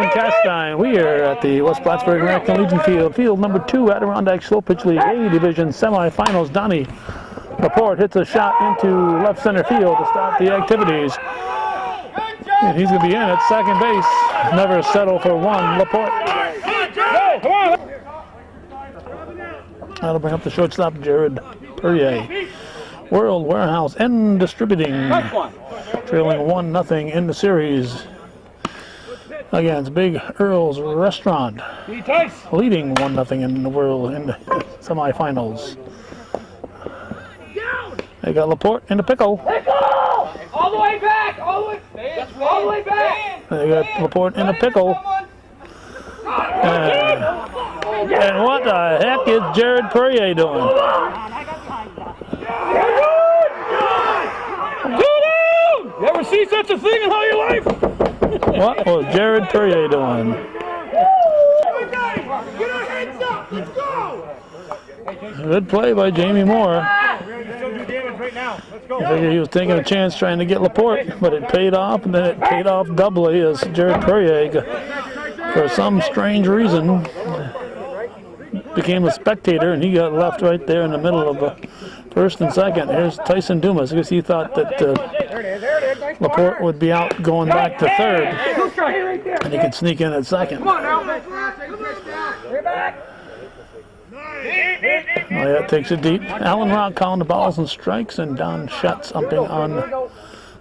and Castine. We are at the West Plattsburgh American Legion Field. Field number 2, Adirondack Slow Pitch League A Division semifinals. Donnie Laporte hits a shot into left center field to start the activities. And he's going to be in at second base. Never settle for one. Laporte. That'll bring up the shortstop, Jared Perrier. World Warehouse and Distributing, trailing 1-0 in the series against Big Earl's Restaurant, leading 1-0 in the world in the semifinals. They got Laporte in the pickle. All the way back! All the way back! They got Laporte in the pickle. And what the heck is Jared Perrier doing? You ever see such a thing in all your life? What was Jared Perrier doing? Good play by Jamie Moore. I figured he was taking a chance trying to get Laporte, but it paid off, and then it paid off doubly as Jared Perrier, for some strange reason, became a spectator, and he got left right there in the middle of the first and second. Here's Tyson Dumas, because he thought that Laporte would be out going back to third, and he could sneak in at second. Oh, yeah, takes it deep. Alan Rock calling the balls and strikes, and Don Schatz umping on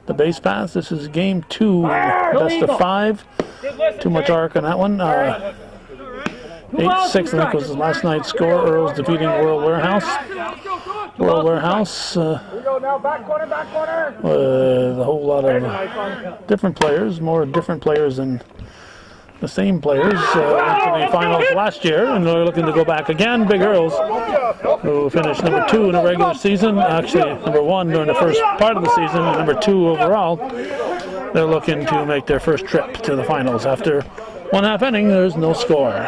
the base pass. This is game 2, best of 5. Too much arc on that one. 8-6, I think, was last night's score. Earl's defeating World Warehouse. World Warehouse with a whole lot of different players, more different players than the same players into the finals last year, and they're looking to go back again. Big Earls, who finished number 2 in the regular season, actually number 1 during the first part of the season, and number 2 overall. They're looking to make their first trip to the finals. After 1/2 inning, there's no score.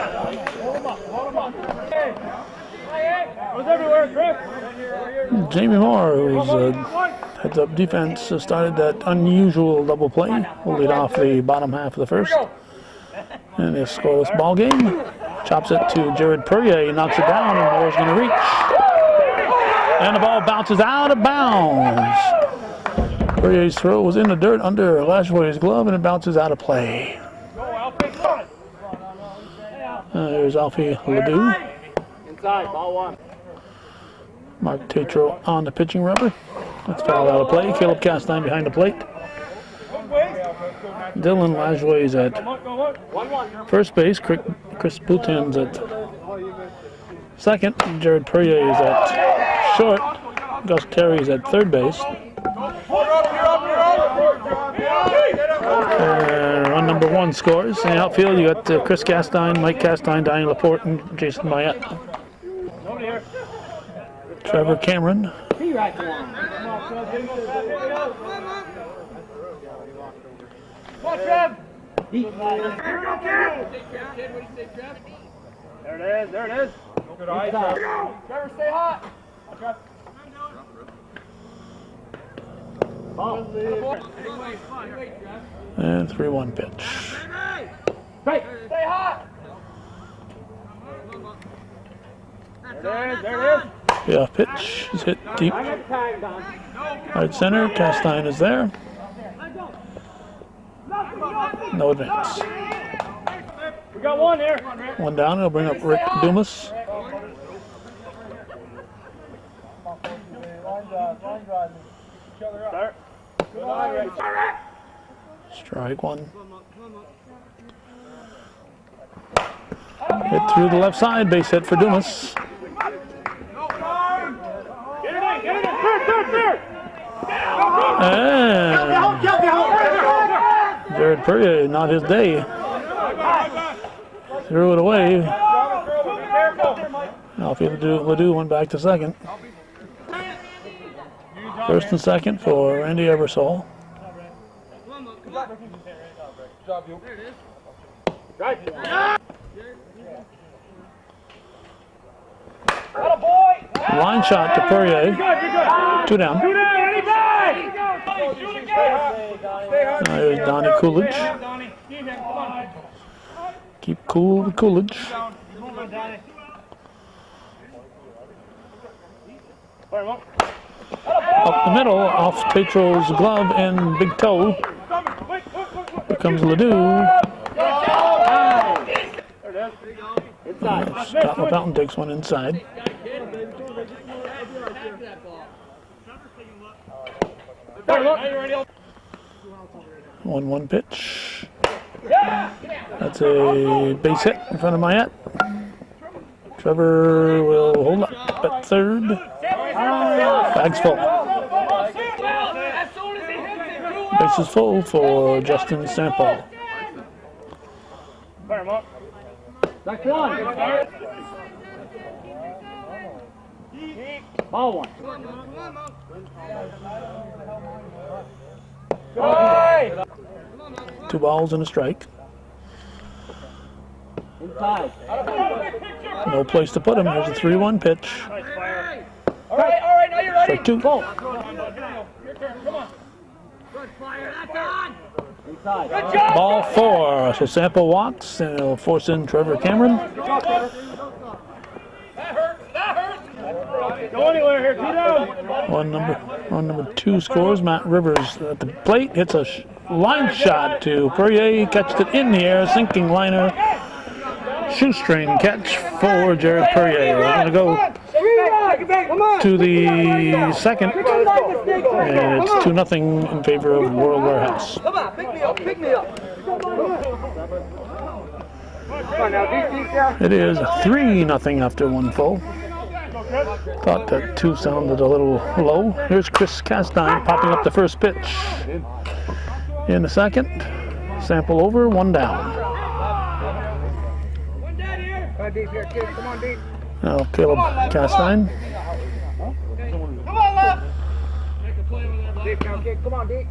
Jamie Moore, who's heads up defense, started that unusual double play. Will lead off the bottom half of the first. And a scoreless ball game. Chops it to Jared Perrier. He knocks it down, and Moore's going to reach. And the ball bounces out of bounds. Perrier's throw was in the dirt under Lashway's glove, and it bounces out of play. There's Alfie Ledoux. Inside, ball 1. Mark Tatro on the pitching rubber. That's fouled out of play. Caleb Castine behind the plate. Dylan Lashway is at first base. Chris Boutin's at second. Jared Perrier is at short. Gus Terry is at third base. Run number 1 scores. In the outfield, you got Chris Castine, Mike Castine, Donnie Laporte, and Jason Mayette. Trevor Cameron. There it is. Good eye. Trevor, stay hot. And 3-1 pitch. Hey, stay hot. There it is. Yeah, pitch is hit deep. Right center, Castine is there. No advance. We got 1 here. 1 down, it'll bring up Rick Dumas. Strike 1. Hit through the left side, base hit for Dumas. And Jared Perrier, not his day. Threw it away. Alfie Ledoux went back to second. First and second for Randy Eversole. Line shot to Perrier. 2 down. There's Donnie Coolidge. Coolidge. Up the middle, off Tatro's glove and big toe. Here comes Ledoux. Scott LaFountain takes one inside. 1-1 pitch. That's a base hit in front of Mayette. Trevor will hold up at third. Bag's full. Base is full for Justin Sample. Ball one. 2 balls and a strike. Inside. No place to put him. Here's a 3-1 pitch. All right, now you're ready. Strike 2. Your turn, come on. Good fire, that's on. Inside. Good job. Ball 4. So Sample walks and he'll force in Trevor Cameron. That hurts. Go anywhere here, 2 down. Run number 2 scores. Matt Rivers at the plate hits a line shot to Perrier. Catched it in the air, sinking liner. Shoestring catch for Jared Perrier. We're going to go to the second, and it's 2-0 in favor of World Warehouse. Come on, pick me up. Come on now, deep. It is 3-0 after 1 full. Thought that 2 sounded a little low. Here's Chris Castine popping up the first pitch. In the second, Sample over, 1 down. Deep here, kid. Come on, deep. Now Caleb Castine. Come on, left. Deep now, kid. Come on, deep.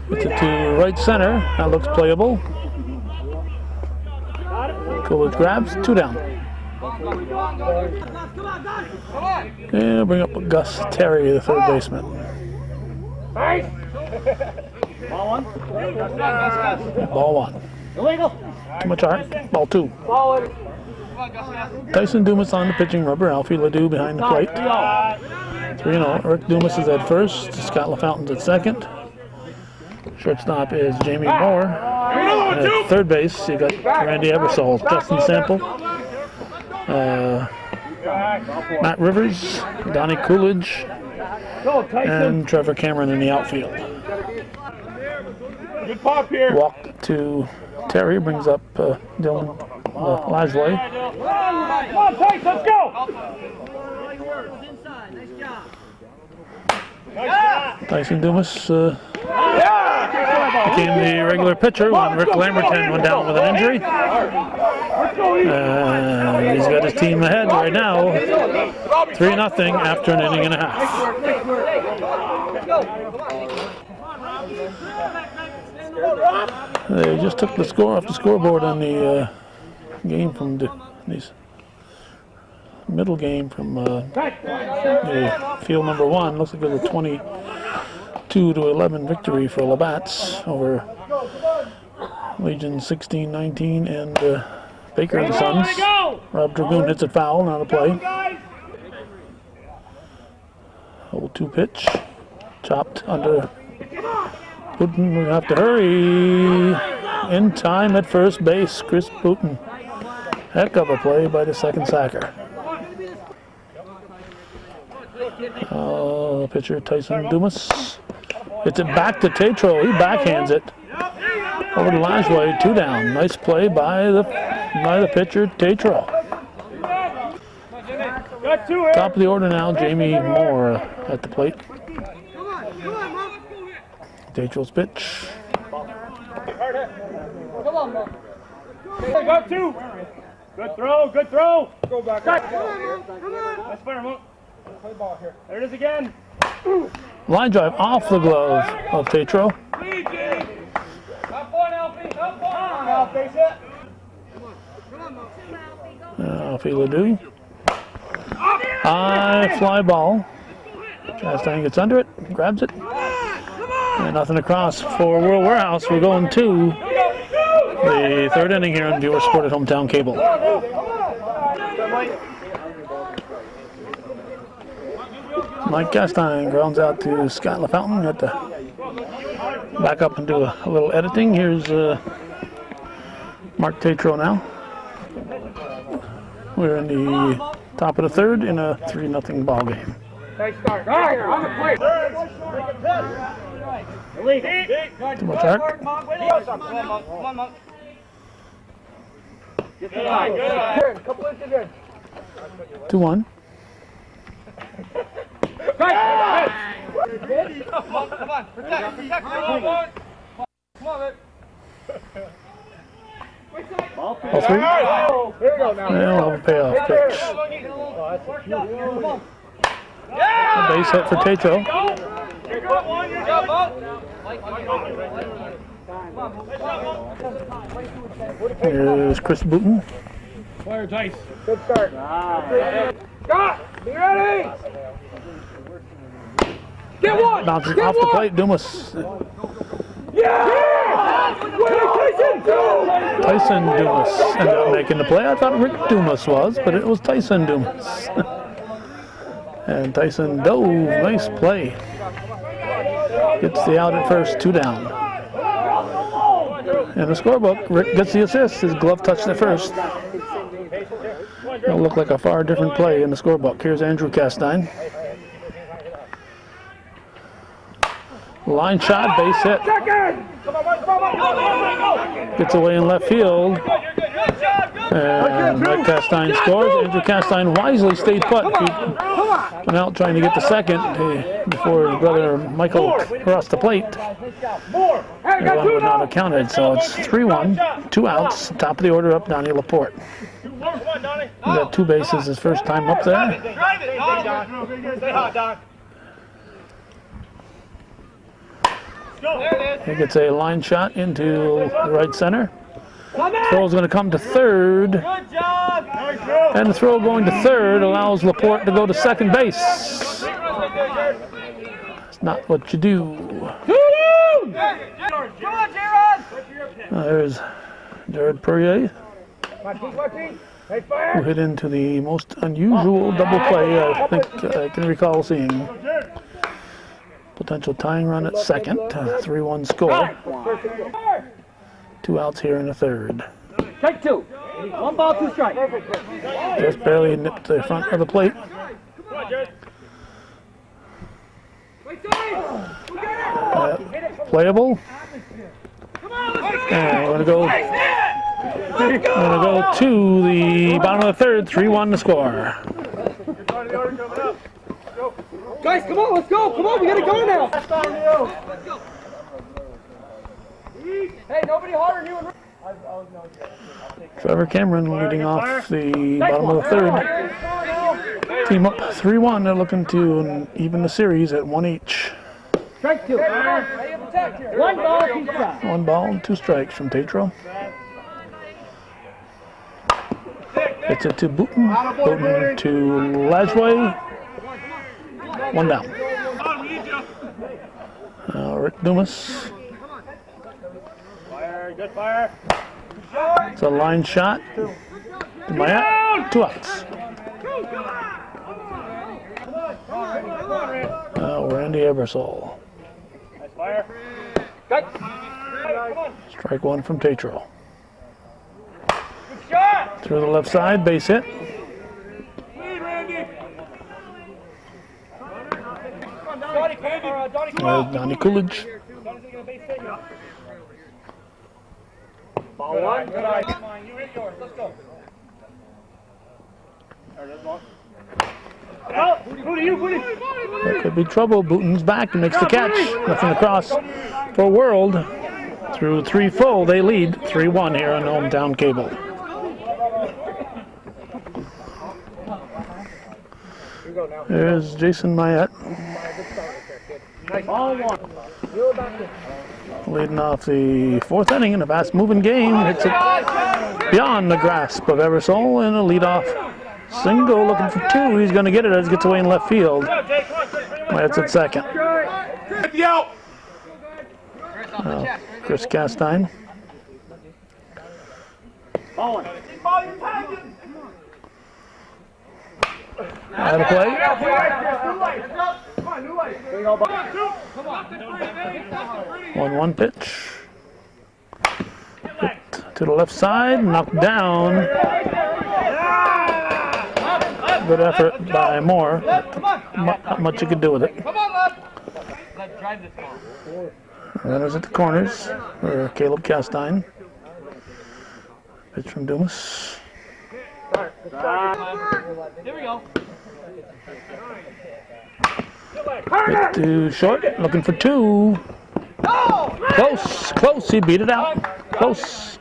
Puts it to right center. That looks playable. Coolidge grabs, 2 down. And bring up Gus Terry, the third baseman. Ball one. Ball 1. Illegal. Too much art. Ball 2. Tyson Dumas on the pitching rubber. Alfie Ledoux behind the plate. 3-0. Eric Dumas is at first. Scott LaFountain's at second. Shortstop is Jamie Moore. And at third base, you got Randy Eversole, Justin Sample, Matt Rivers, Donnie Coolidge, and Trevor Cameron in the outfield. Good pop here. Walk to Terry, brings up Dylan Lasley. Come on, Tice, let's go. Tyson Dumas became the regular pitcher when Rick Lamberton went down with an injury. He's got his team ahead right now, 3-0 after an inning and a half. They just took the score off the scoreboard on the game from these middle game from field number 1. Looks like it was a 22-11 victory for Labatt's over Legion 16-19 and Baker and Sons. Rob Dragoon hits it foul, not a play. 0-2 pitch, chopped under. Booten, we have to hurry. In time at first base, Chris Booten. Heck of a play by the second sacker. Pitcher Tyson Dumas. It's it back to Tatro. He backhands it over to Lasley. 2 down. Nice play by the pitcher Tatro. Top of the order now, Jamie Moore at the plate. Tatro's pitch. Come on, Mom. Got 2. Good throw, good throw. Go back. Come on. That's fire, Monk. Play ball here. There it is again. Line drive off the glove of Tatro. Lead, Jamie. Up one, Alfie. Up one. Alfie, face it. Alfie Ledoux. High fly ball. Chastain gets under it, grabs it. And nothing across for World Warehouse. We're going to the third inning here on Viewer Sport at Hometown Cable. Mike Castine grounds out to Scott LaFountain. Had to back up and do a little editing. Here's Mark Tatro now. We're in the top of the third in a 3-0 ball game. Nice start. All right, on the plate. Too much arc. Come on, Monk. Get the line. Good. Couple inches in. 2-1. Right. Come on. Protect. Come on, man. All three. Here we go now. And we'll have a payoff pitch. A base hit for Tatro. You got one. You got both. Here's Chris Booton. Fire dice. Good start. Scott, be ready. Get one. Bounces off the plate. Dumas. Yeah! Tyson Dumas ended up making the play. I thought Rick Dumas was, but it was Tyson Dumas. And Tyson dove. Nice play. Gets the out at first, 2 down. In the scorebook, Rick gets the assist. His glove touched at first. It'll look like a far different play in the scorebook. Here's Andrew Castine. Line shot, base hit. Gets away in left field. And Mike Castine scores. Andrew Castine wisely stayed put. He went out trying to get the second before his brother Michael crossed the plate. That one would not have counted, so it's 3-1, 2 outs, top of the order up Donnie Laporte. He got 2 bases his first time up there. He gets a line shot into right center. Throw is going to come to third. And the throw going to third allows Laporte to go to second base. That's not what you do. There's Jared Perrier, who hit into the most unusual double play I think I can recall seeing. Potential tying run at second, 3-1 score. 2 outs here in the third. Strike 2. 1 ball, 2 strikes. Just barely nipped the front of the plate. Playable. And we're going to go to the bottom of the third, 3-1 to score. Guys, come on, let's go. Come on, we gotta go now. Let's go. Hey, nobody harder than you and Trevor Cameron leading off the bottom of the third. Team up 3-1. They're looking to even the series at 1 each. Strike 2. 1 ball, 2 strikes. 1 ball and 2 strikes from Tatro. Hits it to Booton. Booton to Lajway. 1 down. Rick Dumas. Good fire. It's a line shot. To Mayette. 2 outs. Randy Ebersol. Nice fire. Strike 1 from Tatro. Through the left side, base hit. Donnie Coolidge. Ball 1. Good eye. Come on, you hit yours. Let's go. There it is, ball. Out. Booty, you, Booty. There could be trouble. Booton's back and makes the catch. Nothing across for World. Through 3 full, they lead 3-1 here on Hometown Cable. There's Jason Mayette. Ball 1. Leading off the 4th inning in a fast-moving game. Hits it beyond the grasp of Ebersol in a leadoff single. Looking for 2. He's going to get it as it gets away in left field. Mayette's at second. Chris Castine Ballin'. Out of play. Come on, new light. There you go, buddy. 1-1 pitch. Hit to the left side, knocked down. Good effort by Moore. Not much you could do with it. Runners at the corners for Caleb Castine. Pitch from Dumas. Here we go. Hit to short, looking for two. Close, he beat it out. Close.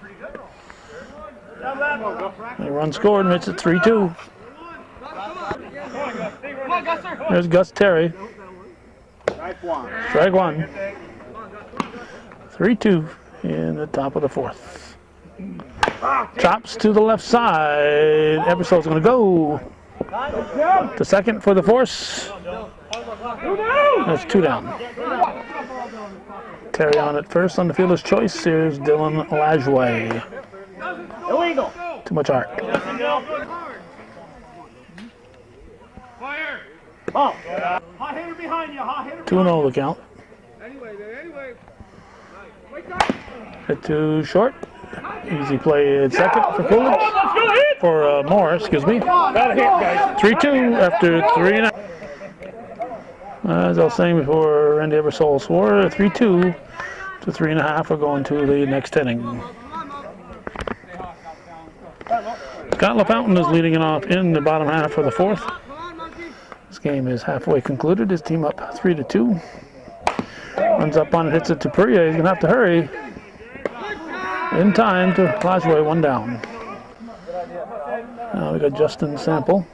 The run scored, makes it 3-2. There's Gus Terry. Strike one. 3-2 in the top of the fourth. Chops to the left side. Ebersole's going to go to second for the force. That's 2 down. Terry on at first on the fielder's choice. Here's Dylan Lajway. Illegal. Too much art. Fire. Ball. Hot hitter behind you. Hot hitter. 2-0 the count. Anyway. Hit to short. Easy play at second for Coolidge. For Moore, excuse me. 3-2 after 3 1/2. As I was saying before, Randy Ebersole swore 3-2 to 3 1/2. We're going to the next inning. Scott LaFountain is leading it off in the bottom half of the fourth. This game is halfway concluded. His team up 3-2. Runs up on it, hits it to Perrier. He's going to have to hurry in time to Lajway, 1 down. Now we got Justin Sample.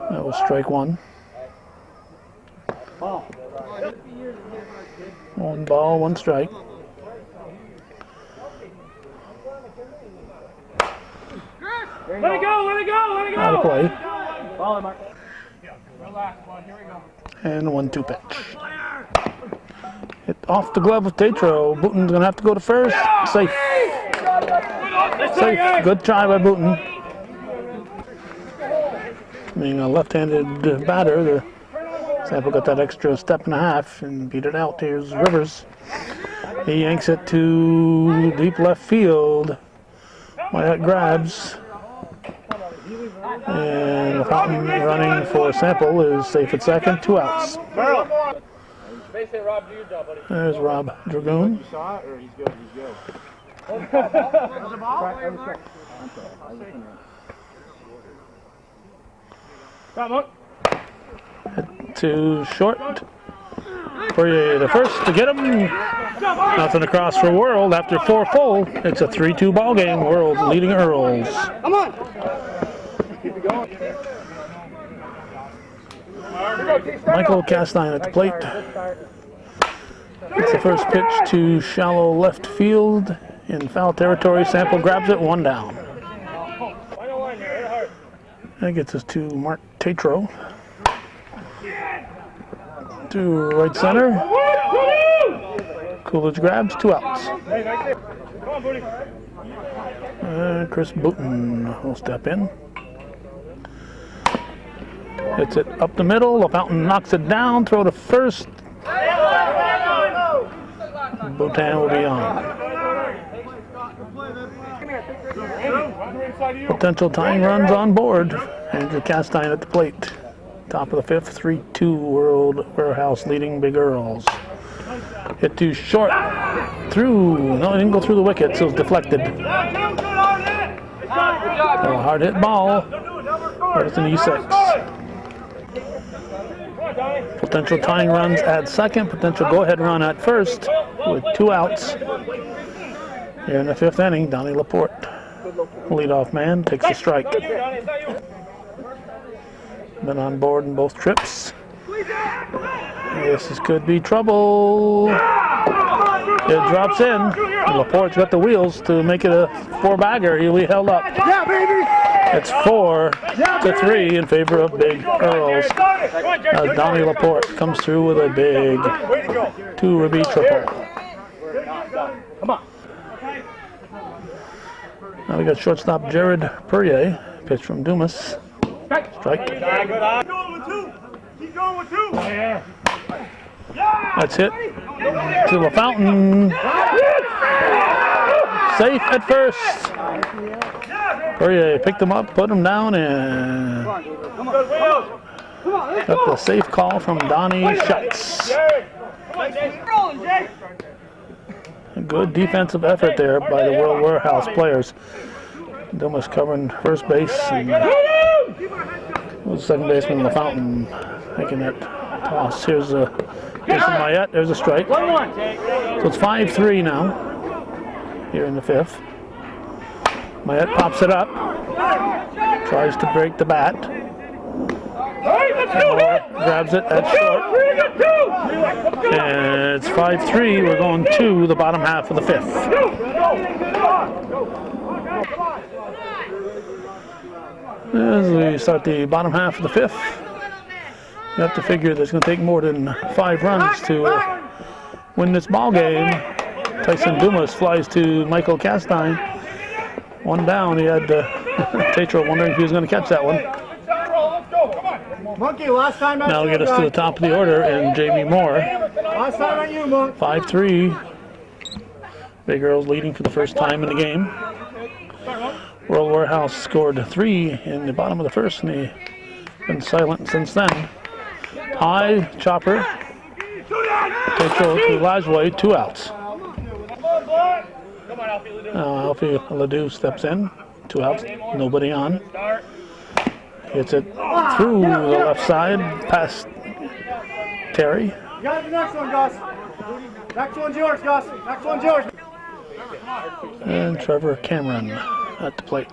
That was strike one. 1 ball, 1 strike. Let it go. Out of play. Ball, Mark. And 1-2 pitch. Hit off the glove of Tatro. Booton's going to have to go to first. Safe. Good try by Booton. Being a left-handed batter, the Sample got that extra 1.5 and beat it out. Here's Rivers. He yanks it to deep left field. Wyatt grabs. And the Fountain running for Sample is safe at second. 2 outs. There's Rob Dragoon. To short. Poirier to first to get him. Nothing across for World after 4 full. It's a 3-2 ball game. World leading Earls. Come on. Keep it going. Michael Castine at the plate. It's the first pitch to shallow left field in foul territory. Sample grabs it, 1 down. That gets us to Mark Tatro. To right center. Coolidge grabs, 2 outs. Chris Booton will step in. Hits it up the middle. The Fountain knocks it down. Throw to first. Boutin will be on. Potential tying runs on board. Andrew Castine at the plate. Top of the fifth, 3-2 World Warehouse leading Big Earls. Hit too short. Through. No, it didn't go through the wicket, so it's deflected. A hard hit ball. But it's an E6. Potential tying runs at second. Potential go-ahead run at first with 2 outs. Here in the 5th inning, Donnie Laporte, leadoff man, takes a strike. Been on board in both trips. This could be trouble. It drops in. Laporte's got the wheels to make it a 4-bagger. He'll be held up. Yeah, baby. It's 4-3 in favor of Big Earls. Donnie Laporte comes through with a big 2-ribby triple. Come on. Now we got shortstop Jared Perrier. Pitch from Dumas. Strike. Keep going with two. Keep going with two. That's hit to the fountain. Safe at first. Perrier picked him up, put him down, and got the safe call from Donnie Schutz. A good defensive effort there by the World Warehouse players. Dumas covering first base, and the second baseman in the fountain making that toss. Here's the Mayette. There's a strike. So it's 5-3 now here in the fifth. Mayette pops it up, tries to break the bat. Grabs it at short. And it's 5-3. We're going to the bottom half of the fifth. As we start the bottom half of the fifth, you have to figure that it's going to take more than 5 runs to win this ball game. Tyson Dumas flies to Michael Castine. One down. He had Tatro wondering if he was going to catch that one. Monkey, last time I Now get us to the top of the order, and Jamie Moore. Last time on you, Monk. 5-3. Big Earl's leading for the first time in the game. World Warehouse scored 3 in the bottom of the first, and they've been silent since then. High chopper. Tatro to Lajway, 2 outs. Now Alfie Ledoux steps in, 2 outs, nobody on. Hits it through the left side, past Terry. You got the next one, Gus. Next one's yours, Gus. Next one's yours. And Trevor Cameron at the plate.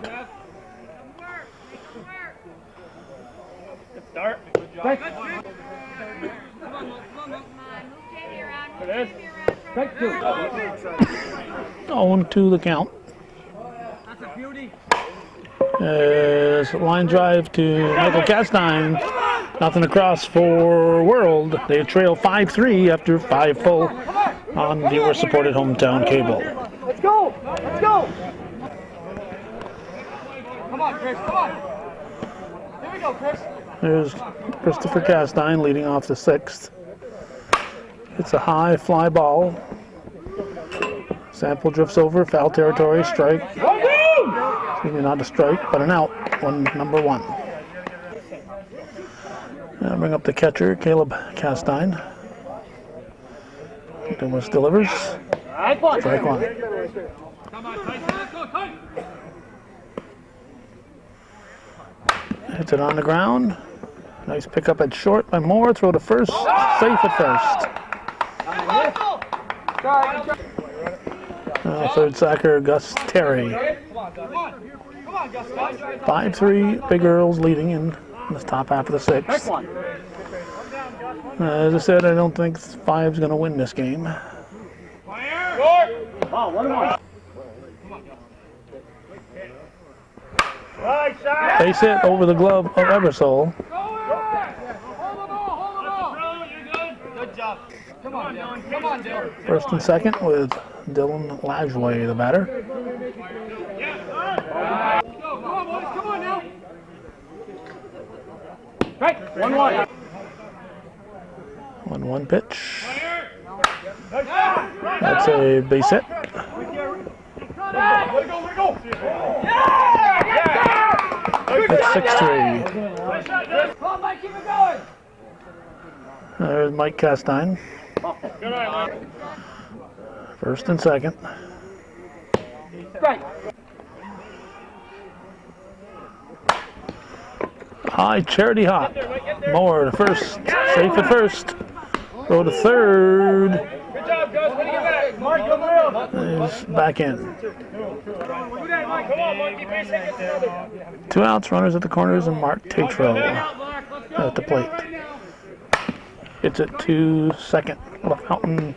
Start. Take 2. 0-2 the count. That's a beauty. Line drive to Michael Castine. Nothing across for World. They trail 5-3 after 5 full on viewer-supported hometown cable. Let's go. Let's go. Come on, Chris. Come on. Here we go, Chris. There's Christopher Castine leading off the 6th. It's a high fly ball. Sample drifts over, foul territory, strike. Excuse me, not a strike, but an out on number 1. Now bring up the catcher, Caleb Castine. Dumas delivers. Strike 1. Come on, Tyson. Let's go, Tyson. Hits it on the ground. Nice pickup at short by Moore. Throw to first. Safe at first. Third sacker, Gus Terry. 5-3, Big Earl's leading in this top half of the 6th. As I said, I don't think 5's going to win this game. Base hit over the glove of Eversole. Good job. Come on, Dylan. Come on, Dylan. First and second with Dylan Lajway, the batter. Come on, boys. Come on now. Right. 1-1. 1-1 pitch. That's a base hit. It's 6-3. Come on, Mike. Keep it going. There's Mike Castine. First and second. Right. High charity hop. Moore to first. Safe at first. Throw to third. Good job, Gus. Way to get back. Mark, come on. Is back in. Do that, Mike. Come on, Mike. Keep racing against the other. 2 outs, runners at the corners, and Mark Tatro at the plate. Hits it to second. The fountain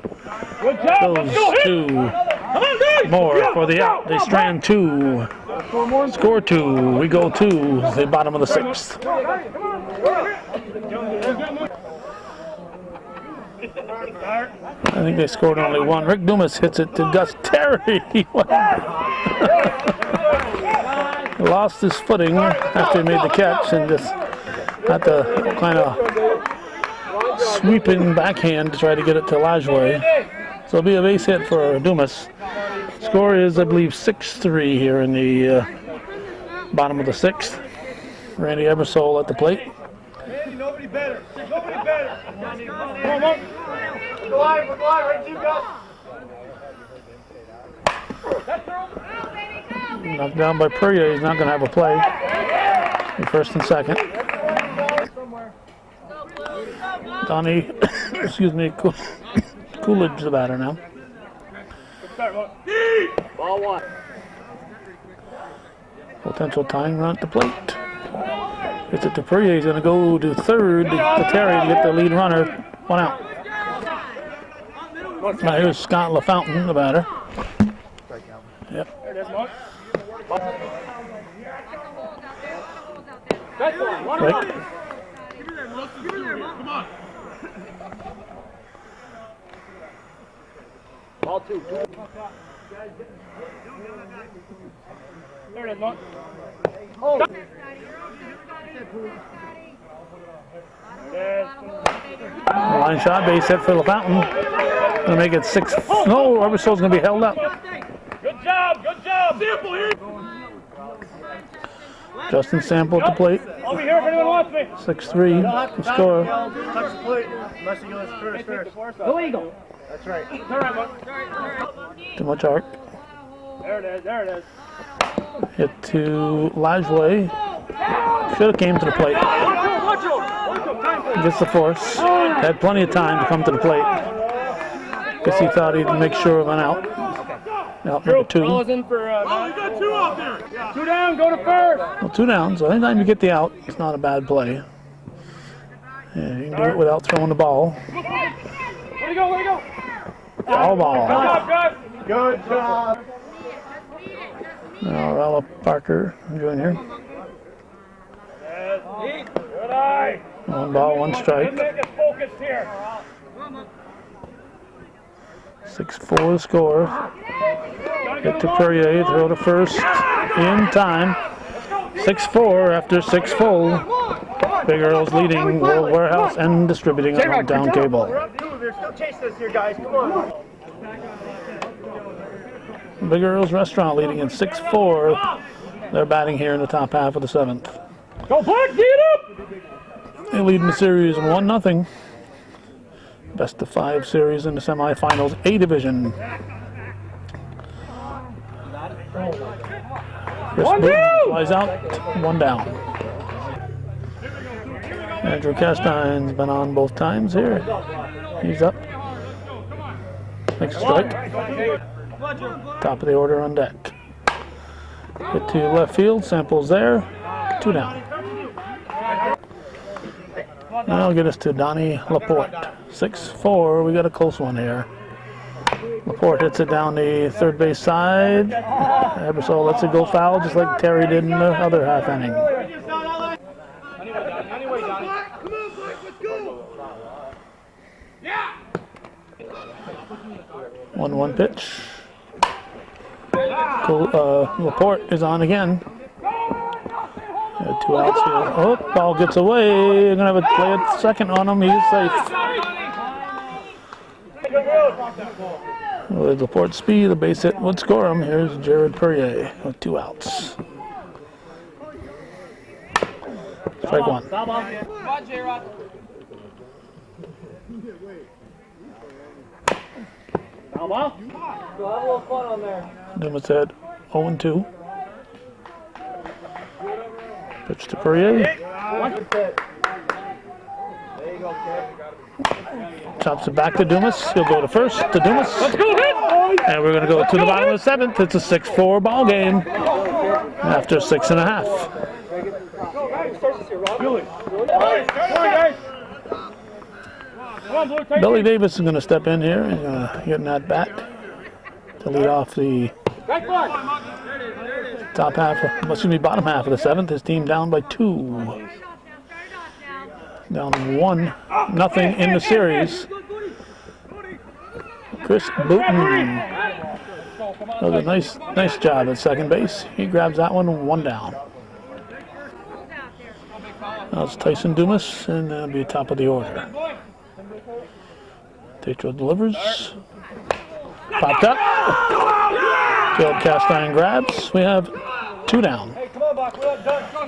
goes to Moore for the out. They strand 2. Score 2. We go to the bottom of the 6th. I think they scored only 1. Rick Dumas hits it to Gus Terry. lost his footing after he made the catch and just had to kind of sweeping backhand to try to get it to Lajway. So it'll be a base hit for Dumas. Score is, I believe, 6-3 here in the bottom of the 6th. Randy Ebersole at the plate. Nobody better. Nobody better. Come on. We're live. Right to you, Gus. Knocked down by Perrier. He's not going to have a play. First and second. Donnie, excuse me, Coolidge the batter now. Ball 1. Potential tying run at the plate. Gets it to Perrier. He's going to go to third to Terry to get the lead runner. 1 out. Now here's Scott LaFountain, the batter. Yep. Right. Come on. Ball 2. There it is, Monk. Oh. Line shot, base hit for LaFountain. Gonna make it 6. No, Ebersole's gonna be held up. Good job. Sample here. Justin Sample at the plate. I'll be here if anyone wants me. 6-3 the score. Touch the plate unless he goes first. Illegal. That's right. All right, Monk. Too much arc. There it is. Hit to Lajway. Should have came to the plate. Gets the force. Had plenty of time to come to the plate. Guess he thought he'd make sure of an out. Out number 2. Ball is in for, you got 2 out there. Yeah. 2 down, go to first. Well, 2 down, so anytime you get the out, it's not a bad play. Yeah, you can do it without throwing the ball. Where'd he go? Foul ball. Good job, guys. Good job. Now, Rella Parker Jr. Good eye. 1 ball, 1 strike. Make it focused here. 6-4 the score. Get to Perrier, throw to first in time. 6-4 after 6 full. Big Earl's leading World Warehouse and distributing on hometown cable. We're up 2. They're still chasing us here, guys. Come on. Big Earl's Restaurant leading in 6-4. They're batting here in the top half of the 7th. Go Black, get up! They lead in the series 1-0. Best of 5 series in the semifinals, A division. Chris Booten flies out, 1 down. Andrew Castine's been on both times here. He's up. Makes a strike. Top of the order on deck. Hit to left field, Sample's there, 2 down. That'll get us to Donnie Laporte. 6-4, we got a close one here. Laporte hits it down the third base side. Ebersole lets it go foul just like Terry did in the other half inning. 1-1 pitch. Laporte is on again. 2 outs here. Oh, ball gets away. They're going to have a play at second on him. He's safe. With Laporte's speed, the base hit would score him. Here's Jared Perrier with 2 outs. Strike 1. Dumas had 0-2. Pitch to Perrier. Chops it back to Dumas. He'll go to first to Dumas. And we're going to go to the bottom of the 7th. It's a 6-4 ball game after 6.5. Billy Davis is going to step in here. He's going to get in that bat to lead off the bottom half of the 7th. His team down by 2. Down 1-0 in the series. Chris Booten Does a nice job at second base. He grabs that one down. Now it's Tyson Dumas, and that'll be top of the order. Tetro delivers. Popped up. Caleb Castine grabs. We have 2 down.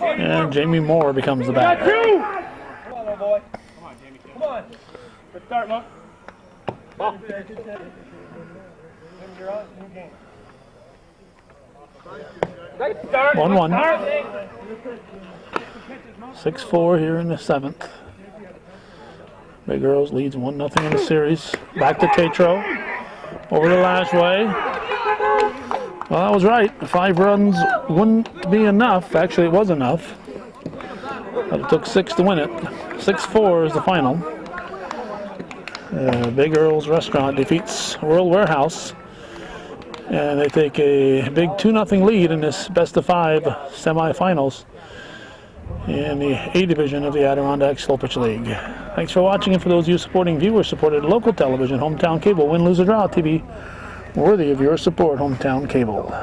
And Jamie Moore becomes the batter. Come on, little boy. Come on, Jamie. Come on. Good start, Monk. Ball. You're on. New game. 1-1. 6-4 here in the 7th. Big Earls leads 1-0 in the series. Back to Tetro. Over the last way. Well, that was right. 5 runs wouldn't be enough. Actually, it was enough. But it took 6 to win it. 6-4 is the final. Big Earl's Restaurant defeats Earl Warehouse. And they take a big 2-0 lead in this best-of-5 semifinals in the A division of the Adirondack Slow Pitch League. Thanks for watching, and for those of you supporting viewer-supported local television, Hometown Cable, win, lose, or draw TV, worthy of your support, Hometown Cable.